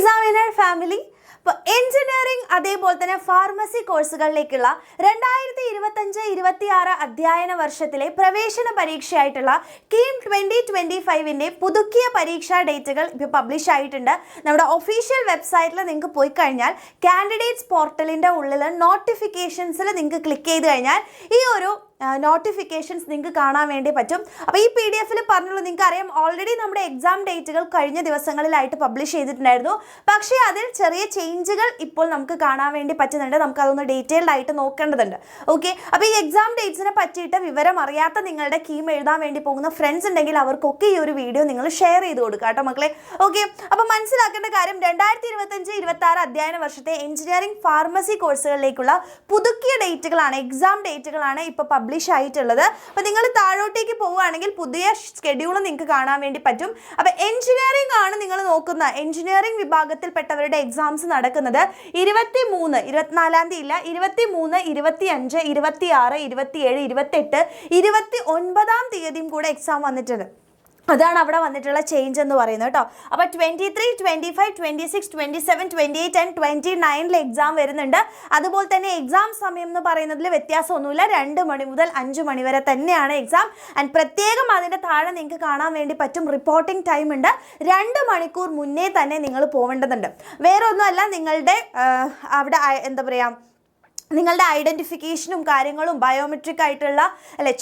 Examiner family. ഇപ്പോൾ engineering അതേപോലെ തന്നെ ഫാർമസി കോഴ്സുകളിലേക്കുള്ള 2025-26 അധ്യയന വർഷത്തിലെ പ്രവേശന പരീക്ഷയായിട്ടുള്ള കീം 2025ൻ്റെ പുതുക്കിയ പരീക്ഷാ ഡേറ്റുകൾ ഇപ്പോൾ പബ്ലിഷ് ആയിട്ടുണ്ട്. നമ്മുടെ ഒഫീഷ്യൽ വെബ്സൈറ്റിൽ നിങ്ങൾക്ക് പോയി കഴിഞ്ഞാൽ കാൻഡിഡേറ്റ്സ് പോർട്ടലിൻ്റെ ഉള്ളിൽ നോട്ടിഫിക്കേഷൻസിൽ നിങ്ങൾക്ക് ക്ലിക്ക് ചെയ്ത് കഴിഞ്ഞാൽ ഈ ഒരു നോട്ടിഫിക്കേഷൻസ് നിങ്ങൾക്ക് കാണാൻ വേണ്ടി പറ്റും. അപ്പോൾ ഈ PDF പറഞ്ഞുള്ളൂ, നിങ്ങൾക്ക് അറിയാം ഓൾറെഡി നമ്മുടെ എക്സാം ഡേറ്റുകൾ കഴിഞ്ഞ ദിവസങ്ങളിലായിട്ട് പബ്ലിഷ് ചെയ്തിട്ടുണ്ടായിരുന്നു. പക്ഷേ അതിൽ ചെറിയ ചേഞ്ചുകൾ ഇപ്പോൾ നമുക്ക് കാണാൻ വേണ്ടി പറ്റുന്നുണ്ട്. നമുക്ക് അതൊന്ന് ഡീറ്റെയിൽഡ് ആയിട്ട് നോക്കേണ്ടതുണ്ട്. ഓക്കെ, അപ്പോൾ ഈ എക്സാം ഡേറ്റ്സിനെ പറ്റിയിട്ട് വിവരം അറിയാത്ത നിങ്ങളുടെ കീം എഴുതാൻ വേണ്ടി പോകുന്ന ഫ്രണ്ട്സ് ഉണ്ടെങ്കിൽ അവർക്കൊക്കെ ഈ ഒരു വീഡിയോ നിങ്ങൾ ഷെയർ ചെയ്ത് കൊടുക്കുക കേട്ടോ മക്കളെ. ഓക്കെ, അപ്പോൾ മനസ്സിലാക്കേണ്ട കാര്യം 2025-26 അധ്യയന വർഷത്തെ എഞ്ചിനീയറിംഗ് ഫാർമസി കോഴ്സുകളിലേക്കുള്ള പുതുക്കിയ ഡേറ്റുകളാണ്, എക്സാം ഡേറ്റുകളാണ് ഇപ്പോൾ പബ്ലിഷ് ആയിട്ടുള്ളത്. അപ്പോൾ നിങ്ങൾ താഴോട്ടേക്ക് പോവുകയാണെങ്കിൽ പുതിയ ഷെഡ്യൂൾ നിങ്ങൾക്ക് കാണാൻ വേണ്ടി പറ്റും. അപ്പോൾ എഞ്ചിനീയറിംഗ് ആണ് നിങ്ങൾ നോക്കുന്ന എഞ്ചിനീയറിംഗ് വിഭാഗത്തിൽപ്പെട്ടവരുടെ എക്സാംസ് നടക്കുന്നത് 23, 24 ഇല്ല, 23, 25, 26, 27, 28, 29 തീയതിയും കൂടെ എക്സാം വന്നിട്ടുണ്ട്. അതാണ് അവിടെ വന്നിട്ടുള്ള ചേഞ്ച് എന്ന് പറയുന്നത് കേട്ടോ. അപ്പോൾ 23, 25, 26, 27, 28 ആൻഡ് 29 എക്സാം വരുന്നുണ്ട്. അതുപോലെ തന്നെ എക്സാം സമയം എന്ന് പറയുന്നതിൽ വ്യത്യാസമൊന്നുമില്ല, 2 മണി മുതൽ 5 മണി വരെ തന്നെയാണ് എക്സാം. ആൻഡ് പ്രത്യേകം അതിൻ്റെ താഴെ നിങ്ങൾക്ക് കാണാൻ വേണ്ടി പറ്റും റിപ്പോർട്ടിംഗ് ടൈം ഉണ്ട്. 2 മണിക്കൂർ മുന്നേ തന്നെ നിങ്ങൾ പോവേണ്ടതുണ്ട്. വേറെ ഒന്നുമല്ല, നിങ്ങളുടെ അവിടെ എന്താ പറയുക, നിങ്ങളുടെ ഐഡൻറ്റിഫിക്കേഷനും കാര്യങ്ങളും ബയോമെട്രിക് ആയിട്ടുള്ള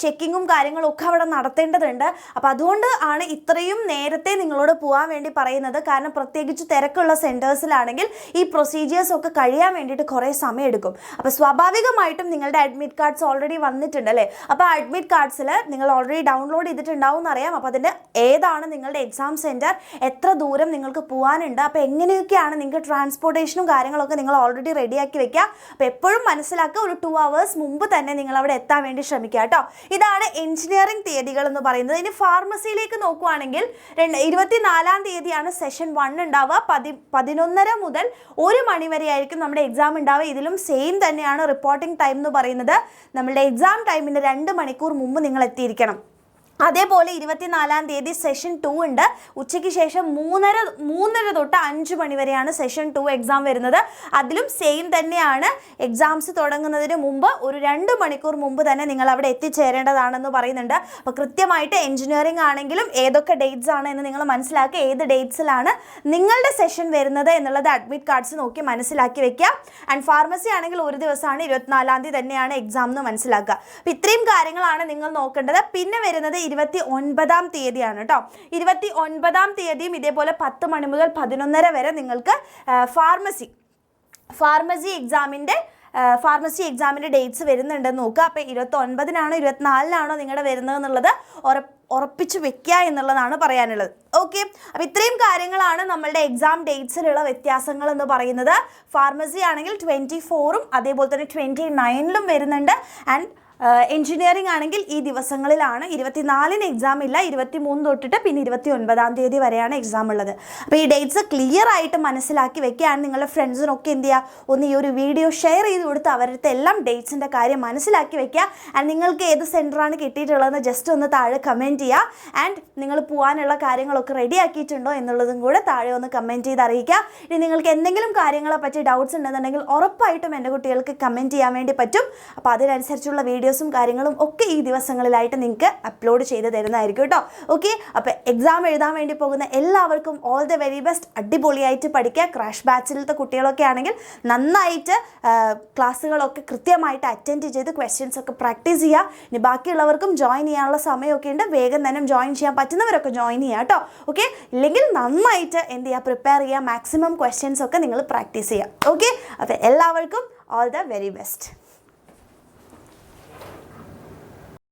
ചെക്കിങ്ങും കാര്യങ്ങളും ഒക്കെ അവിടെ നടത്തേണ്ടതുണ്ട്. അപ്പോൾ അതുകൊണ്ട് ആണ് ഇത്രയും നേരത്തെ നിങ്ങളോട് പോകാൻ വേണ്ടി പറയുന്നത്. കാരണം പ്രത്യേകിച്ച് തിരക്കുള്ള സെൻറ്റേഴ്സിലാണെങ്കിൽ ഈ പ്രൊസീജിയേഴ്സ് ഒക്കെ കഴിയാൻ വേണ്ടിയിട്ട് കുറേ സമയം എടുക്കും. അപ്പോൾ സ്വാഭാവികമായിട്ടും നിങ്ങളുടെ അഡ്മിറ്റ് കാർഡ്സ് ഓൾറെഡി വന്നിട്ടുണ്ട് അല്ലേ. അപ്പോൾ അഡ്മിറ്റ് കാർഡ്സിൽ നിങ്ങൾ ഓൾറെഡി ഡൗൺലോഡ് ചെയ്തിട്ടുണ്ടാവും എന്നറിയാം. അപ്പോൾ അതിൻ്റെ ഏതാണ് നിങ്ങളുടെ എക്സാം സെൻറ്റർ, എത്ര ദൂരം നിങ്ങൾക്ക് പോകാനുണ്ട്, അപ്പോൾ എങ്ങനെയൊക്കെയാണ് നിങ്ങൾക്ക് ട്രാൻസ്പോർട്ടേഷനും കാര്യങ്ങളൊക്കെ നിങ്ങൾ ഓൾറെഡി റെഡിയാക്കി വെക്കുക. അപ്പോൾ എപ്പോഴും മനസ്സിലാക്കുക, ഒരു 2 hours മുമ്പ് തന്നെ നിങ്ങൾ അവിടെ എത്താൻ വേണ്ടി ശ്രമിക്കുക കേട്ടോ. ഇതാണ് എഞ്ചിനീയറിംഗ് തീയതികൾ എന്ന് പറയുന്നത്. ഇനി ഫാർമസിയിലേക്ക് നോക്കുകയാണെങ്കിൽ 24 തീയതിയാണ് സെഷൻ 1 ഉണ്ടാവുക. 11:30 മുതൽ 1 മണി വരെ ആയിരിക്കും നമ്മുടെ എക്സാം ഉണ്ടാവുക. ഇതിലും സെയിം തന്നെയാണ് റിപ്പോർട്ടിംഗ് ടൈം എന്ന് പറയുന്നത്. നമ്മുടെ എക്സാം ടൈമിന് 2 മണിക്കൂർ മുമ്പ് നിങ്ങൾ എത്തിയിരിക്കണം. അതേപോലെ 24 തീയതി സെഷൻ 2 ഉണ്ട്. ഉച്ചയ്ക്ക് ശേഷം 3:30 തൊട്ട് 5 മണി വരെയാണ് സെഷൻ 2 എക്സാം വരുന്നത്. അതിലും സെയിം തന്നെയാണ്. എക്സാംസ് തുടങ്ങുന്നതിന് മുമ്പ് ഒരു 2 മണിക്കൂർ മുമ്പ് തന്നെ നിങ്ങൾ അവിടെ എത്തിച്ചേരേണ്ടതാണെന്ന് പറയുന്നുണ്ട്. അപ്പോൾ കൃത്യമായിട്ട് എഞ്ചിനീയറിംഗ് ആണെങ്കിലും ഏതൊക്കെ ഡേറ്റ്സ് ആണ് എന്ന് നിങ്ങൾ മനസ്സിലാക്കുക, ഏത് ഡേറ്റ്സിലാണ് നിങ്ങളുടെ സെഷൻ വരുന്നത് എന്നുള്ളത് അഡ്മിറ്റ് കാർഡ്സ് നോക്കി മനസ്സിലാക്കി വെക്കുക. ആൻഡ് ഫാർമസി ആണെങ്കിൽ ഒരു ദിവസമാണ്, 24 തീയതി തന്നെയാണ് എക്സാം എന്ന് മനസ്സിലാക്കുക. അപ്പോൾ ഇത്രയും കാര്യങ്ങളാണ് നിങ്ങൾ നോക്കേണ്ടത്. പിന്നെ വരുന്നത് 29 തീയതിയാണ് കേട്ടോ. 29 തീയതിയും ഇതേപോലെ 10 മണി മുതൽ 11:30 വരെ നിങ്ങൾക്ക് ഫാർമസി എക്സാമിൻ്റെ ഡേറ്റ്സ് വരുന്നുണ്ടെന്ന് നോക്കുക. അപ്പോൾ 29-നാണോ 24-നാണോ നിങ്ങളുടെ വരുന്നത് എന്നുള്ളത് ഉറപ്പിച്ച് വെക്കുക എന്നുള്ളതാണ് പറയാനുള്ളത്. ഓക്കെ, അപ്പോൾ ഇത്രയും കാര്യങ്ങളാണ് നമ്മളുടെ എക്സാം ഡേറ്റ്സിലുള്ള വ്യത്യാസങ്ങൾ എന്ന് പറയുന്നത്. ഫാർമസി ആണെങ്കിൽ 24-ഉം അതേപോലെ തന്നെ 29-ലും വരുന്നുണ്ട്. ആൻഡ് എഞ്ചിനീയറിംഗ് ആണെങ്കിൽ ഈ ദിവസങ്ങളിലാണ്. 24-ന് എക്സാം ഇല്ല, 23 തൊട്ടിട്ട് പിന്നെ 29 തീയതി വരെയാണ് എക്സാം ഉള്ളത്. അപ്പോൾ ഈ ഡേറ്റ്സ് ക്ലിയർ ആയിട്ട് മനസ്സിലാക്കി വെക്കുകയാണ്. നിങ്ങളുടെ ഫ്രണ്ട്സിനൊക്കെ എന്ത് ചെയ്യുക, ഒന്ന് ഈ ഒരു വീഡിയോ ഷെയർ ചെയ്ത് കൊടുത്ത് അവരുടെ എല്ലാം ഡേറ്റ്സിൻ്റെ കാര്യം മനസ്സിലാക്കി വെക്കുക. ആൻഡ് നിങ്ങൾക്ക് ഏത് സെൻറ്ററാണ് കിട്ടിയിട്ടുള്ളതെന്ന് ജസ്റ്റ് ഒന്ന് താഴെ കമൻറ്റ് ചെയ്യുക. ആൻഡ് നിങ്ങൾ പോകാനുള്ള കാര്യങ്ങളൊക്കെ റെഡി ആക്കിയിട്ടുണ്ടോ എന്നുള്ളതും കൂടെ താഴെ ഒന്ന് കമൻറ്റ് ചെയ്ത് അറിയിക്കുക. ഇനി നിങ്ങൾക്ക് എന്തെങ്കിലും കാര്യങ്ങളെ പറ്റി ഡൗട്ട്സ് ഉണ്ടെന്നുണ്ടെങ്കിൽ ഉറപ്പായിട്ടും എൻ്റെ കുട്ടികൾക്ക് കമൻറ്റ് ചെയ്യാൻ വേണ്ടി പറ്റും. അപ്പോൾ അതിനനുസരിച്ചുള്ള വീഡിയോസും കാര്യങ്ങളും ഒക്കെ ഈ ദിവസങ്ങളിലായിട്ട് നിങ്ങൾക്ക് അപ്ലോഡ് ചെയ്ത് തരുന്നതായിരിക്കും കേട്ടോ. ഓക്കെ, അപ്പോൾ എക്സാം എഴുതാൻ വേണ്ടി പോകുന്ന എല്ലാവർക്കും ഓൾ ദ വെരി ബെസ്റ്റ്. അടിപൊളിയായിട്ട് പഠിക്കുക. ക്രാഷ് ബാച്ചിലത്തെ കുട്ടികളൊക്കെ ആണെങ്കിൽ നന്നായിട്ട് ക്ലാസ്സുകളൊക്കെ കൃത്യമായിട്ട് അറ്റൻഡ് ചെയ്ത് ക്വസ്റ്റ്യൻസ് ഒക്കെ പ്രാക്ടീസ് ചെയ്യുക. ഇനി ബാക്കിയുള്ളവർക്കും ജോയിൻ ചെയ്യാനുള്ള സമയമൊക്കെ ഉണ്ട്, വേഗം തന്നെ ജോയിൻ ചെയ്യാൻ പറ്റുന്നവരൊക്കെ ജോയിൻ ചെയ്യുക കേട്ടോ. ഓക്കെ, ഇല്ലെങ്കിൽ നന്നായിട്ട് എന്ത് ചെയ്യുക, പ്രിപ്പയർ ചെയ്യുക, മാക്സിമം ക്വസ്റ്റ്യൻസ് ഒക്കെ നിങ്ങൾ പ്രാക്ടീസ് ചെയ്യുക. ഓക്കെ, അപ്പോൾ എല്ലാവർക്കും ഓൾ ദ വെരി ബെസ്റ്റ്.